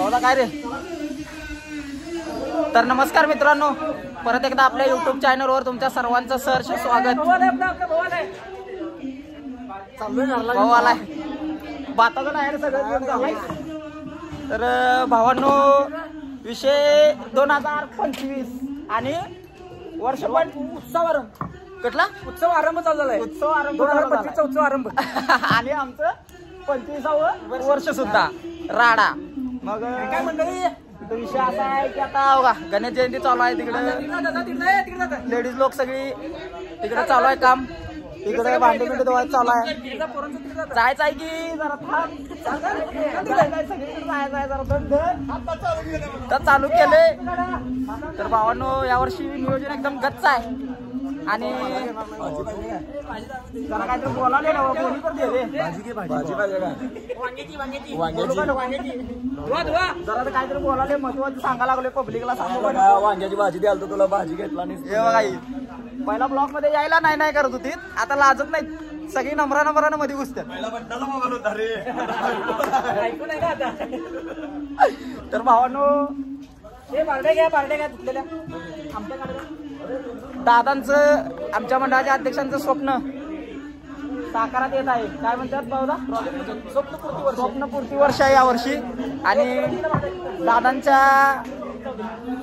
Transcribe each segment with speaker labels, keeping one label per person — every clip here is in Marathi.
Speaker 1: भाऊला काय रे. तर नमस्कार मित्रांनो, परत एकदा आपल्या YouTube चॅनलवर तुमच्या सर्वांचं सहर्ष स्वागत. भाऊ आलाय बाताचं नाही सगळं. तर भावांनो, विषय 2025 आणि वर्ष पण उत्सव कुठला उत्सव आरंभ चालू झालाय. उत्सव आरंभ 2025चा उत्सव आरंभ आणि आमचं 25वा वर्ष सुद्धा राडा. मग काय मंडळी, विषय असा आहे की आता बघा गणेश जयंती चालू आहे. तिकडे लेडीज लोक सगळी तिकडे चालू आहे काम. तिकडे भांडे बिंडे धुवायचं चालू आहे. जायचं आहे की जरा जरा चालू केले. तर भावांनो, यावर्षी नियोजन एकदम गच्च आहे. आणि जरा काहीतरी बोलाले ना, बोली तर दे रे. जरा काहीतरी बोलाले, महत्वाचं सांगा लागले पब्लिकला.
Speaker 2: वांग्याची भाजी द्याल तर तुला भाजी घेतला नाही.
Speaker 1: हे बघा, पहिला ब्लॉक मध्ये यायला नाही करत होती, आता लाजत नाही. सगळी नंबरानं मध्ये घुसतात. तर भावांनो, हे बारड्या घ्या तुटलेल्या. आमच्याकडे दादांचं, आमच्या मंडळाच्या अध्यक्षांचं स्वप्न साकारात येत आहे. काय म्हणतात भाऊदा, स्वप्नपूर्ती वर्ष आहे यावर्षी. आणि दादांच्या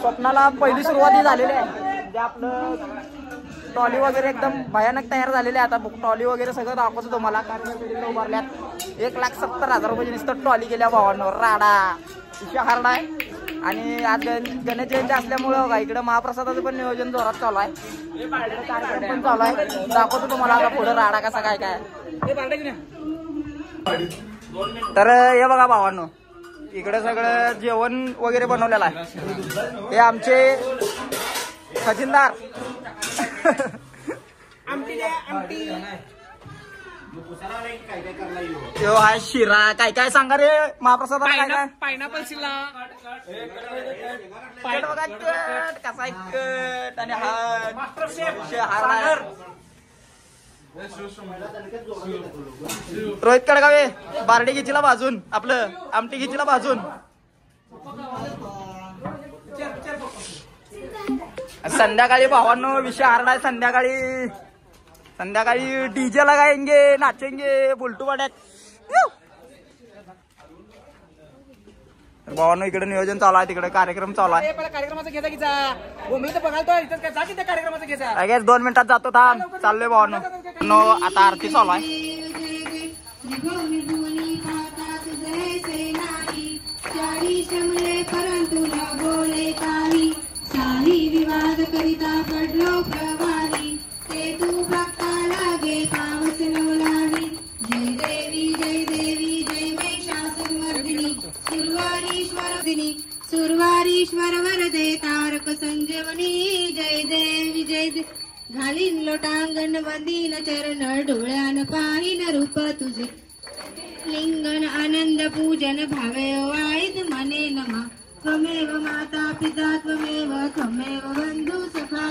Speaker 1: स्वप्नाला पहिली सुरुवाती झालेली आहे. जे आपलं ट्रॉली वगैरे एकदम भयानक तयार झालेली आहे. आता ट्रॉली वगैरे सगळं दाखवतो तुम्हाला. कारण उभारल्यात 1,70,000 रुपये नुसतं ट्रॉली गेल्या भावांवर. राडा विषय हार्ड आहे. आणि आज गणेश जयंती असल्यामुळे बघा इकडे महाप्रसादाचं पण नियोजन जोरात चालू आहे. कार्यक्रम पण चालू आहे, दाखवतो तुम्हाला आता पुढे राडा कसा काय काय. तर हे बघा भावांनो, इकडे सगळं जेवण वगैरे बनवलेलं आहे. हे आमचे खजिनदार. हाय शिरा, काय काय सांगा रे महाप्रसादाला. काय काय
Speaker 3: पायनॅपल शिला
Speaker 1: बघा कट कसा कट. आणि रोहित कडगावे बारडी घिचीला भाजून, आपलं आमटी घिचीला भाजून. संध्याकाळी भावांनो विषय हार्ड आहे. संध्याकाळी डीजे लगाएंगे, नाचेंगे बुलटू वाड्यात. भावांनो, इकडे नियोजन चालू आहे, तिकडे कार्यक्रम चालू आहे.
Speaker 3: कार्यक्रमाचा घ्यायचा
Speaker 1: 2 मिनिटात जातो. थांब, चाललोय भावांनो. आता आरती चालू आहे.
Speaker 4: विवाद करिता पडलो प्रवाही, ते तू भक्ता लागे पावस नवलाही. जय देवी जय महिषासुरमर्दिनी, सुरवारीश्वर वरदे तारक संजीवनी. जय देवी घालीन लोटांगण वंदीन चरण, डोळ्यान पाहिन रूप तुझे. लिंगन आनंद पूजन भावे वाईद मने नमा. त्वमेव माता पिता त्वमेव बंधु सखा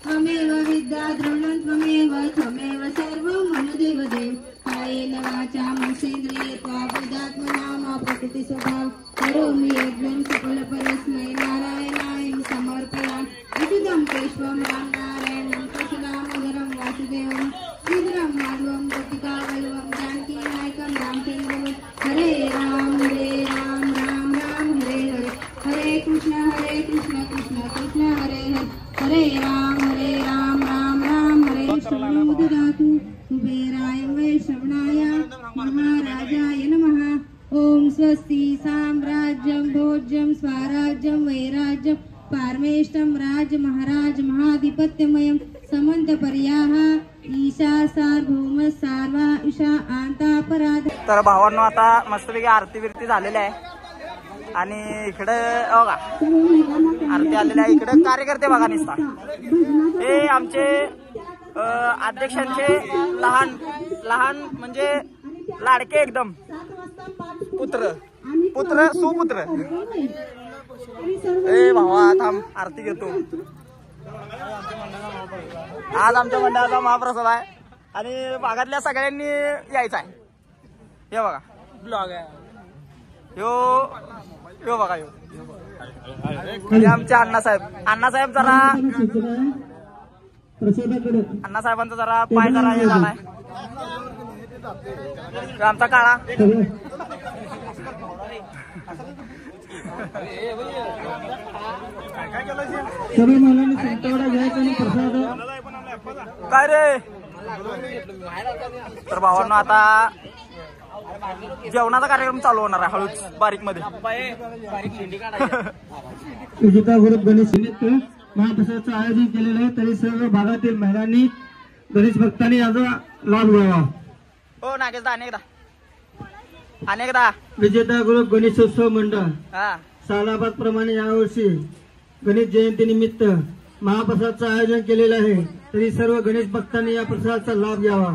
Speaker 4: त्वमेव विद्या द्रोणं त्वमेव सर्वं मम देवदेव. कायेन वाचा मनसेन्द्रियेर्वा बुद्धात्मना प्रकृति स्वभाव. करोमि यज्ञं सकल परस्मै नारायणाय समर्पयामि. विशुद्धं केशवं राम नारायणं कृष्णामोदरं वासुदेवं. श्रीधरं माधवं गोपिका वल्लभं जानकी नायकं रामचन्द्रं. हरे राम राम राम हरे हरे. हरे कृष्ण कृष्ण कृष्ण हरे हरे. हरे राम राम हरे. ददातु कुबेराय वैश्रवणाय महाराजाय नमः. ओम स्वस्ति साम्राज्यं भोज्यं स्वराज्यं वैराज्यं पारमेष्टं राज महाराज महाधिपत्यमयं समंतपर्याः ईशा सार्वभौम सार्वा ईशा आंतापराध.
Speaker 1: तर भावांनो, आता मस्तपैकी आरती बिरती झालेली आहे. आणि इकडे बघा आरती आलेली आहे. इकडे कार्यकर्ते बघा निसता. हे आमचे अध्यक्षांचे लहान म्हणजे लाडके एकदम पुत्र सुपुत्र. ए भावा थांब, आरती घेतो. आज आमच्या मंडळाचा महाप्रसाद आहे आणि भागातल्या सगळ्यांनी यायचं आहे. हे बघा ब्लॉग आहे. ह्यो यो बघा यो आमचे अण्णासाहेब जरा अण्णासाहेबांचा जरा पाय जरा हे झालाय. आमचा काळा काय रे. तर भावांनो आता जेवणाचा कार्यक्रम चालू होणार आहे हळूच बारीक मध्ये.
Speaker 5: विजेता ग्रुप गणेश महाप्रसादाचं आयोजन केलेलं आहे. तरी सर्व भागातील महिलांनी गणेश भक्तांनी याचा लाभ घ्यावा.
Speaker 1: हो नागेशदा अनेकदा
Speaker 5: विजेता ग्रुप गणेशोत्सव मंडळ
Speaker 1: हा
Speaker 5: सालाबाद प्रमाणे यावर्षी गणेश जयंती निमित्त महाप्रसादाचं आयोजन केलेलं आहे. तरी सर्व गणेश भक्तांनी या प्रसादाचा लाभ घ्यावा.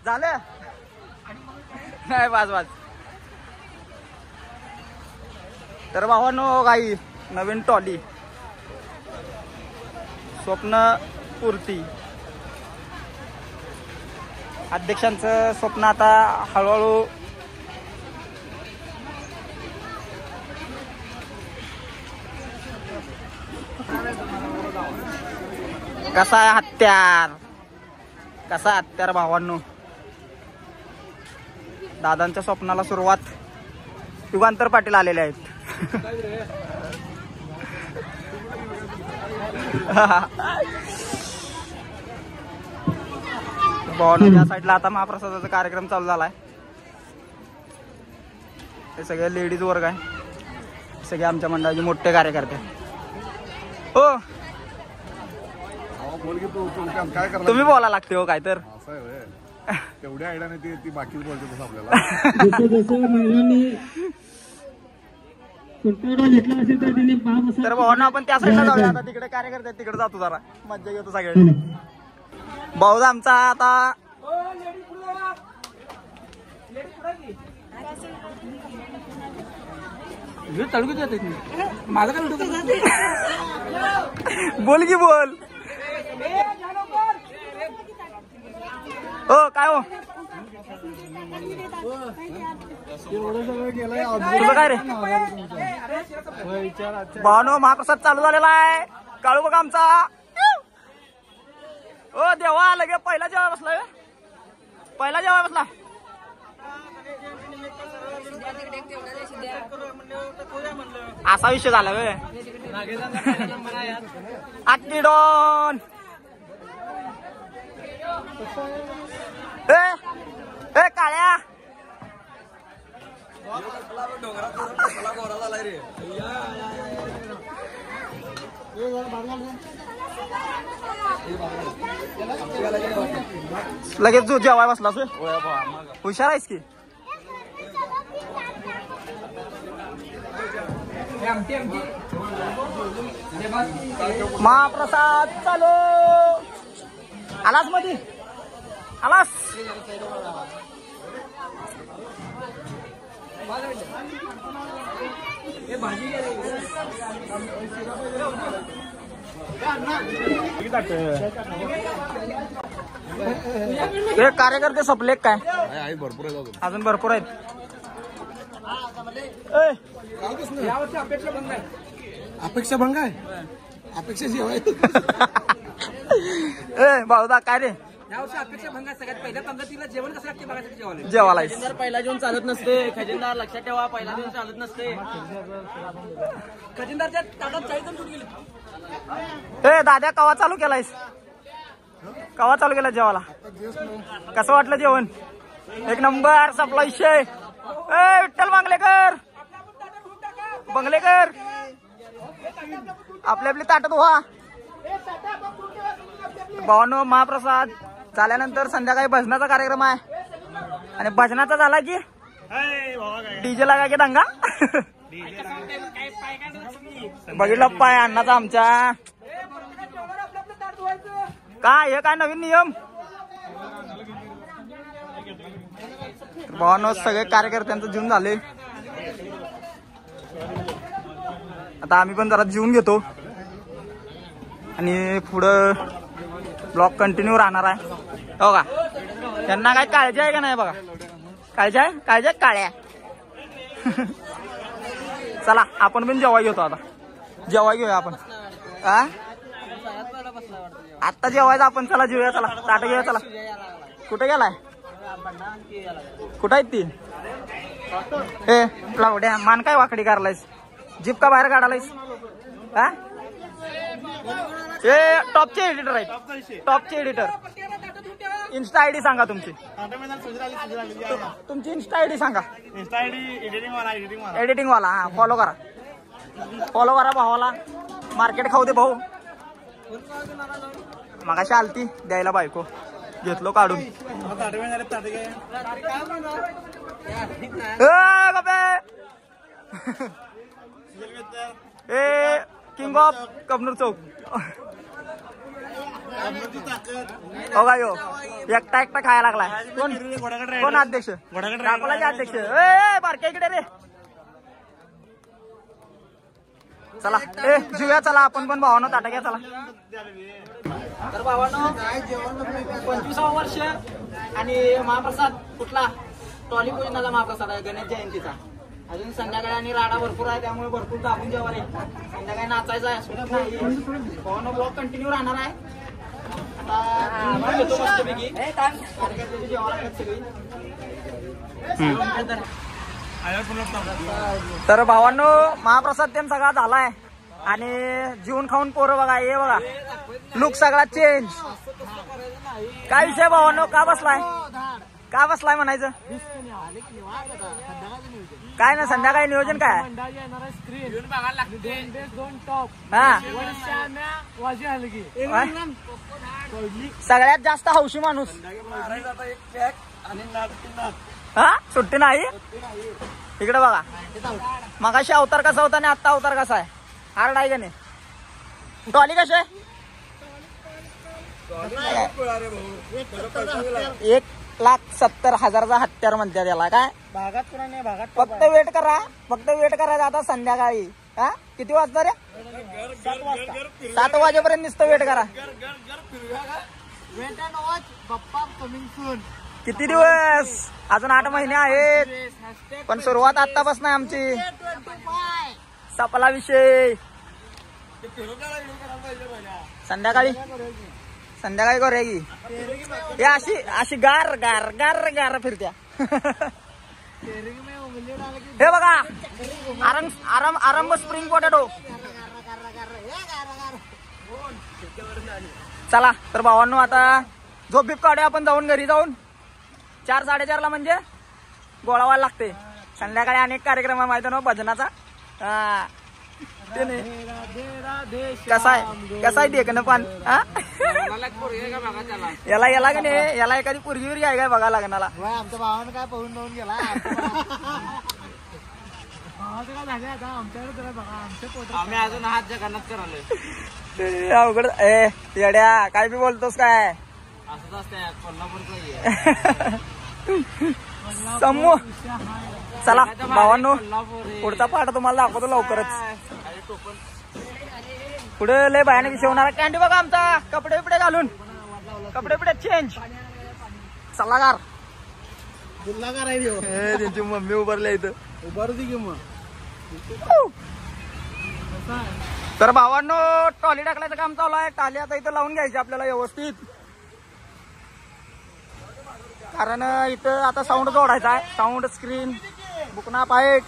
Speaker 1: झालं नाही वाज. तर भावांनो काही नवीन टॉली स्वप्न पूर्ती अध्यक्षांचं स्वप्न आता हळूहळू कसा आहे हत्यार भावांनो. दादांच्या स्वप्नाला सुरुवात युगांतर पाटील आलेले आहेत. भावांनो या साईडला आता महाप्रसादाचा कार्यक्रम चालू झालाय. हे सगळे लेडीज वर्ग आहे. सगळे आमच्या मंडळाचे मोठे कार्यकर्ते. हो तुम्ही बोला लागते हो काय तर
Speaker 6: तेवढ्या आयडिया नाही ती बाकीच बोलते तसं आपल्याला.
Speaker 5: जसं महिलांनी घेतला असेल तर त्यांनी महाप्रसाद.
Speaker 1: तर भावांना आपण त्या साईडला जाऊया. आता तिकडे कार्यकर्ते तिकडे जातो जरा मज्जा घेतो सगळे. भाऊजा आमचा आता
Speaker 3: माझं काय
Speaker 1: बोल की बोल. हो काय हो तुझं काय रे भावानो. महाप्रसाद चालू झालेला आहे. काळू बघा आमचा. ओ देवा लगे पहिला जेव्हा बसला असा विषय झाला वे. आक्की डॉन ए काळ्या लगेच तू जेवाय बसलास. हुशार आहेस की. महाप्रसाद चालू. आलास मध्ये आलास. हे कार्यकर्ते सपले काय
Speaker 6: भरपूर आहे
Speaker 1: अजून भरपूर आहेत.
Speaker 3: अपेक्षा भंग आहे. अपेक्षा जेवाय
Speaker 1: भाऊदा काय रे
Speaker 3: यावर्षी अपेक्षा भंग सगळ्यात पहिल्या पंगतीला जेवण कसं लागते बघायसाठी
Speaker 1: जेवायला.
Speaker 2: पहिला जेवण चालत नसते. खजिनदार लक्षात ठेवा पहिला जेवण चालत नसते.
Speaker 3: खजिनदारच्या ताटात 40 जण गेले.
Speaker 1: दाद्या कवा चालू केलायस. कवा चालू केला जेवायला. कसं वाटलं जेवण. एक नंबर सपला विषय. विठ्ठल बंगलेकर आपली आपली ताटत व्हा. भावांनो महाप्रसाद झाल्यानंतर संध्याकाळी भजनाचा कार्यक्रम आहे. आणि भजनाचा झाला की डीजे लागा की दंगा. बघितलं पाय अण्णाचा आमच्या. काय हे काय नवीन नियम. भावांनो सगळे कार्यकर्त्यांचं जीवन झाले. आता आम्ही पण जरा जीवन घेतो आणि पुढं ब्लॉग कंटिन्यू राहणार आहे. हो का त्यांना काय काळजी आहे का नाही बघा. काळजी आहे काळ्या चला आपण पण जेवाय घेतो आता. जेवाय घेऊया आपण. आता जेवायचं आपण. चला जेवूया. चला ताट घेऊया. चला. कुठे गेलाय? कुठं आहेत ती? ए लावड्या मान काय वाकडी करायलायस? जीप का बाहेर काढालायस? हा हे टॉपचे एडिटर आहेत. टॉपचे एडिटर. इन्स्टा आयडी सांगा तुमची. तुमची इन्स्टा आयडी सांगा. एडिटिंग वाला. हा फॉलो करा. फॉलो करा भावाला. मार्केट खाऊ दे भाऊ. मगाशी आलती द्यायला बायको. घेतलो काढून. ए किंग ऑफ कबनूर चौक. हो का यो एकटा एकटा खायला लागलाय. कोण अध्यक्ष? राकोलाचे अध्यक्ष. ए बारक्या इकडे रे. चला ए जीवया. चला आपण पण भावानो ताटा घ्या. चला. तर भावानो 25वं वर्ष आणि महाप्रसाद कुठला? टॉली पूजनाचा महाप्रसाद आहे गणेश जयंतीचा. अजून संध्याकाळी आणि राडा भरपूर आहे त्यामुळे भरपूर दाबून जेव्हा रे. संध्याकाळी नाचायचं आहे. भावानो ब्लॉग कंटिन्यू राहणार आहे. आता घेतो मस्तपैकी. तर भावांनो महाप्रसाद ते सगळा झालाय आणि जीवन खाऊन पोरं बघा. हे बघा लुक सगळा चेंज. काय विषय भावांनो? का बसलाय? का बसलाय म्हणायचं? काय ना संध्याकाळी नियोजन काय? हा सगळ्यात जास्त हौशी माणूस. हा सुट्टी नाही. इकडे बघा मगाशी अवतार कसा होता आणि आता अवतार कसा आहे? हार्ड आहे का नाही? टॉली कशी आहे? 1,70,000चा हत्यार म्हणते त्याला. काय फक्त वेट करा. फक्त वेट करायचं आता संध्याकाळी. हा किती वाजता रे? 7 वाजेपर्यंत नुसतं वेट करा. किती दिवस? अजून 8 महिने आहेत. पण सुरुवात आतापासून आहे आमची. सपला विषय. संध्याकाळी करूया की. हे अशी गार गार गार गार फिरत्या. हे बघा आरंभ स्प्रिंग पोटॅटो. चला तर भावांनो आता झोप बीप काढूया आपण जाऊन. घरी जाऊन 4-4:30ला म्हणजे गोळा व्हायला लागते. संध्याकाळी अनेक कार्यक्रम आहे माहिती ना भजनाचा. कसा आहे देखणं पण. याला का नाही याला एखादी पोरगी वगैरे आहे काय बघा लग्नाला.
Speaker 5: आमच्या भावानं काय पळून जाऊन गेला.
Speaker 2: आम्ही अजून हात जगन्नाथ करालोय.
Speaker 1: अवघड. ए येड्या काय बी बोलतोस काय?
Speaker 2: असंच असतंय कोल्हापूरचं.
Speaker 1: समूह. चला भावांनो पुढचा पाठ तुम्हाला दाखवतो लवकरच. पुढे लय भयानक शिवणारा कॅन्डी बघा आमचा. कपडे बिपडे घालून कपडे चेंज. सल्लागार त्यांची मम्मी उभारल्या इथं.
Speaker 5: उभारू की मग.
Speaker 1: तर भावांनो टॉली टाकल्याचं काम चालू आहे. टाली आता इथं लावून घ्यायची आपल्याला व्यवस्थित. कारण इथं आता साऊंड जोडायचा आहे. साऊंड स्क्रीन बुकना पाईट.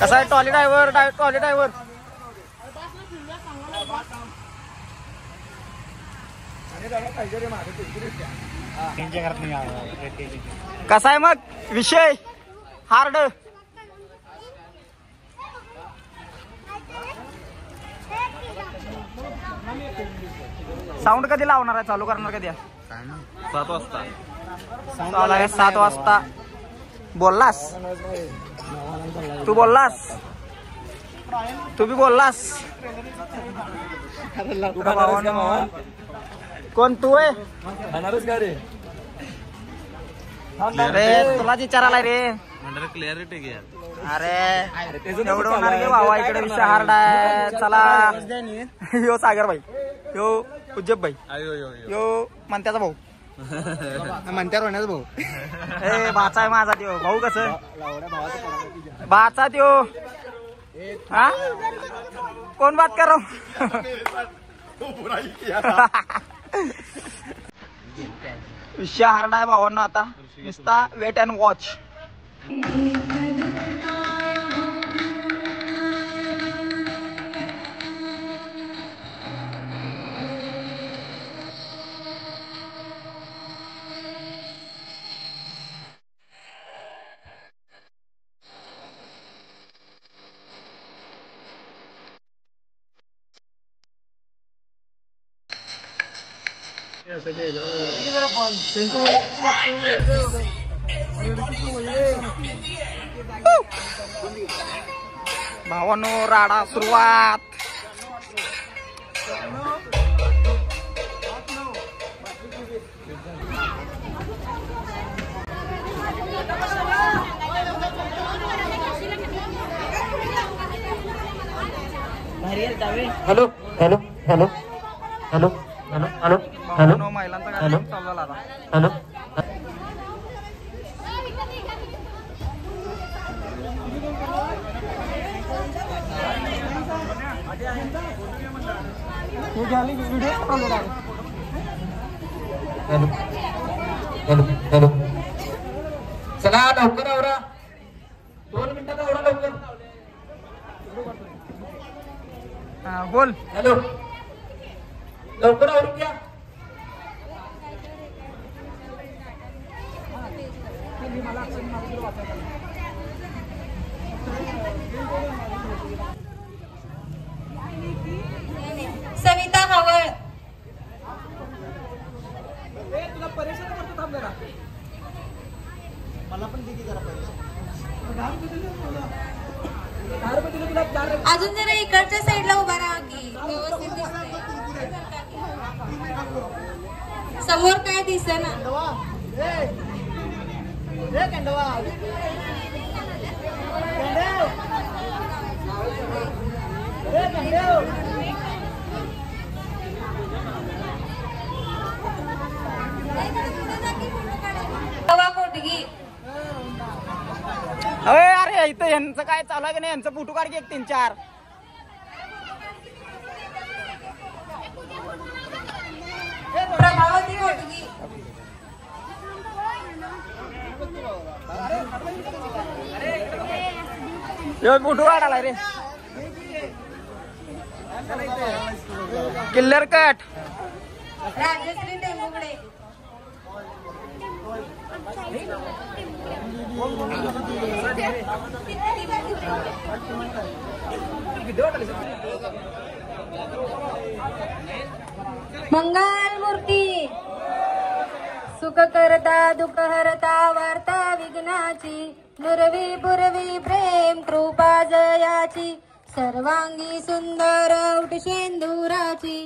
Speaker 1: कसा आहे टॉली ड्रायव्हर? टॉली ड्रायव्हर कसा आहे मग विषय? हार्ड. साऊंड कधी लावणार आहे? चालू करणार कधी?
Speaker 2: 7 वाजता.
Speaker 1: 7 वाजता. बोललास तू? बोललास तू बी बोललास. कोण तू आहे? अरे तुला विचारायला रे.
Speaker 2: क्लिअरिटी घ्या.
Speaker 1: अरे एवढं होणार की भावा इकडे विषय हार्ड आहे. चला यो सागर भाई, यो उज्जब भाई, यो मंत्याचा भाऊ,
Speaker 5: म्हणत्या रोण्याचा भाऊ.
Speaker 1: ए भाचा आहे माझा त्यो भाऊ. कसं भाचा त्यो हा कोण बात कर विषय हार्ड आहे भावांना. आता नुसता वेट अँड वॉच. भावांनो राडा सुरुवात.
Speaker 5: Hello hello hello hello hello hello
Speaker 1: भावांनो महिलांचा कार्यक्रम चालू झाला आता.
Speaker 5: हॅलो. Hello hello. चला लवकर आवरा. 2 मिनिटात आवरा लवकर.
Speaker 1: बोल.
Speaker 5: हॅलो लवकर आवरून घ्या.
Speaker 4: सविता हवळ.
Speaker 3: तुला परेशान करतो थांब जरा.
Speaker 4: अजून जरा इकडच्या साईडला उभा राहा की व्यवस्थित दिसतंय. समोर काय दिसेना. पोटगी.
Speaker 1: अरे इथं यांचं काय चालू आहे की नाही. यांचं फोटो काढ की 1 3 4.
Speaker 4: प्रभावती पोटगी.
Speaker 1: फोटो काढायला रे. Killer cut.
Speaker 4: राजश्री टेंबुगडे. मंगल मूर्ती. सुख करता दुःख हरता वार्ता विघ्नाची. नुरवी पुरवी प्रेम कृपा जयाची. सर्वांगी सुंदर उठ शेंदुराची.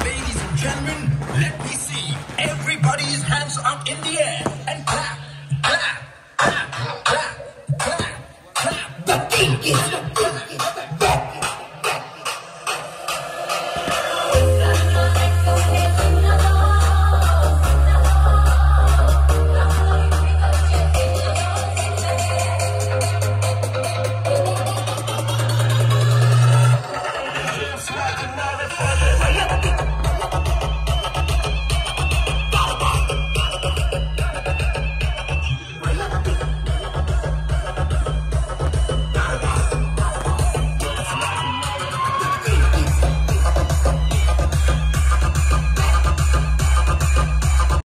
Speaker 7: Ladies and gentlemen, let me see